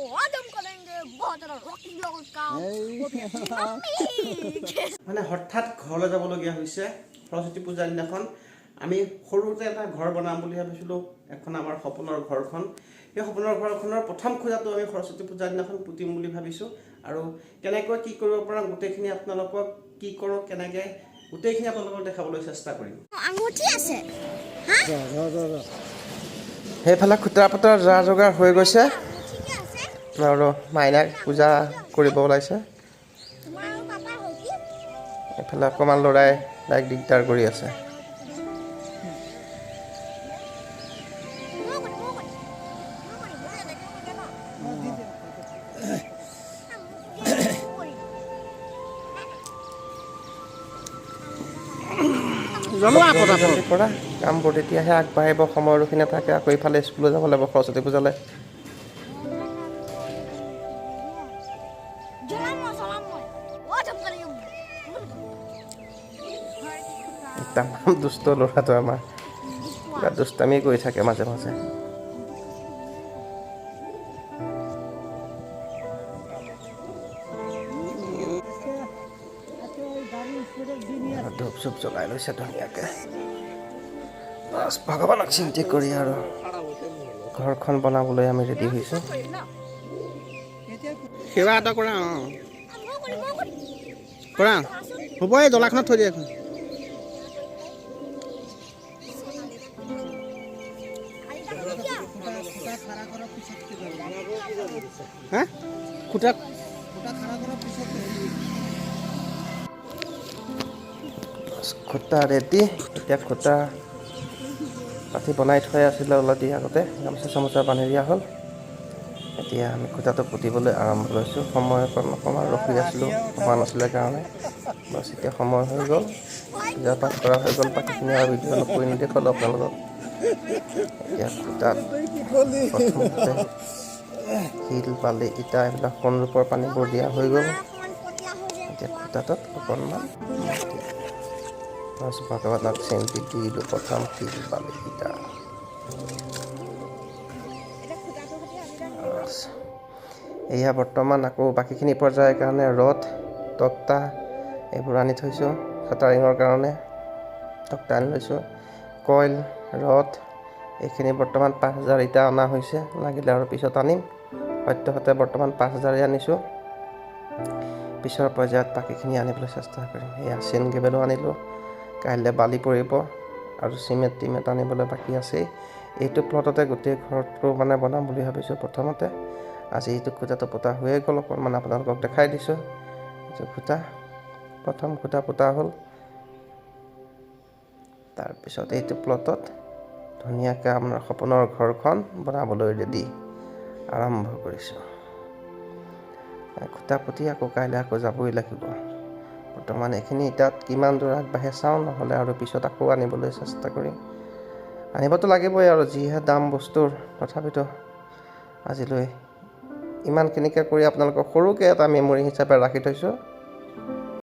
बहुत हम करेंगे बहुत ज़्यादा रॉकिंग लोगों का মানে হঠাৎ ঘৰলৈ যাবলগীয়া হৈছে সৰস্বতী পূজাৰ দিনাখন আমি সৰুতে এটা ঘৰ বনাম বুলি ভাবিছিলোঁ এখন আমাৰ সপোনৰ ঘৰখন এই সপোনৰ ঘৰখনৰ প্ৰথম খোজাটো আমি সৰস্বতী পূজাৰ দিনাখন পুতিম বুলি ভাবিছোঁ আৰু কেনেকৈ কি কৰিব পৰা গোটেইখিনি আপোনালোকক কি কৰোঁ কেনেকৈ গোটেইখিনি আপোনালোকক দেখাবলৈ চেষ্টা কৰিম আঙুঠি আছে সেইফালে খুটা পতাৰ যা যোগাৰ হৈ গৈছে আৰু মাইনাক পূজা কৰিব ওলাইছে এইফালে অকণমান ল'ৰাই তাইক দিগদাৰ কৰি আছে পৰা কামবোৰ তেতিয়াহে আগবাঢ়িব সময় ৰখি নাথাকে আকৌ ইফালে স্কুললৈ যাব লাগিব সৰস্বতী পূজালৈ তামাম দুষ্ট ল'ৰাটো আমাৰ কিবা দুষ্টামি কৰি থাকে মাজে মাজে ধূপ চুপ জ্বলাই লৈছে ধুনীয়াকৈ বাছ ভগৱানক চিন্তি কৰি আৰু ঘৰখন বনাবলৈ আমি ৰেডি হৈছোঁ সেৱা এটা কৰা কৰা হ'ব এই জলাখনত থৈ দিয়া হা খুটা খুটা ৰেডি এতিয়া খুটা পাতি বনাই থৈ আছিলে অলৰেডি আগতে গামোচা চামোচা বান্ধি দিয়া হ'ল এতিয়া আমি খুটাটো পুতিবলৈ আৰম্ভ কৰিছোঁ সময় অকণমান ৰখি আছিলোঁ হোৱা নাছিলে কাৰণে বাছ এতিয়া সময় হৈ গ'ল পূজা পাঠ কৰা হৈ গ'ল বাকীখিনি আৰু ভিডিঅ' নকৰি নেদেখালোঁ আপোনালোকক এতিয়া খুটাত প্ৰথমতে শিল বালি ইটা এইবিলাক সোণ ৰূপৰ পানীবোৰ দিয়া হৈ গ'ল এতিয়া খুটাটোত অকণমান ভগৱানক চেন্তি দিলোঁ প্ৰথম শিল বালি ইটা এয়া বৰ্তমান আকৌ বাকীখিনি পৰ্যায়ৰ কাৰণে ৰদ তক্তা এইবোৰ আনি থৈছোঁ চাটাৰিঙৰ কাৰণে তক্তা আনি লৈছোঁ কইল ৰদ এইখিনি বৰ্তমান 5000 ইটা অনা হৈছে লাগিলে আৰু পিছত আনিম সত্যহতে বৰ্তমান 5000 আনিছোঁ পিছৰ পৰ্যায়ত বাকীখিনি আনিবলৈ চেষ্টা কৰিম এয়া চেন কেবেলো আনিলোঁ কাইলৈ বালি পৰিব আৰু চিমেণ্ট আনিবলৈ বাকী আছেই এইটো প্লটতে গোটেই ঘৰটো মানে বনাম বুলি ভাবিছোঁ প্ৰথমতে আজি এইটো খুটাটো পোতা হৈয়ে গ'ল অকণমান আপোনালোকক দেখাই দিছোঁ এইটো খুটা প্ৰথম খুটা পোতা হ'ল তাৰপিছত এইটো প্লটত ধুনীয়াকৈ আপোনাৰ সপোনৰ ঘৰখন বনাবলৈ ৰেডি আৰম্ভ কৰিছোঁ খুটা পুতি আকৌ কাইলৈ আকৌ যাবই লাগিব বৰ্তমান এইখিনি তাত কিমান দূৰ আগবাঢ়ে চাওঁ নহ'লে আৰু পিছত আকৌ আনিবলৈ চেষ্টা কৰিম আনিবতো লাগিবই আৰু যিহে দাম বস্তুৰ তথাপিতো আজিলৈ ইমানখিনিকে কৰি আপোনালোকক সৰুকৈ এটা মেমৰি হিচাপে ৰাখি থৈছোঁ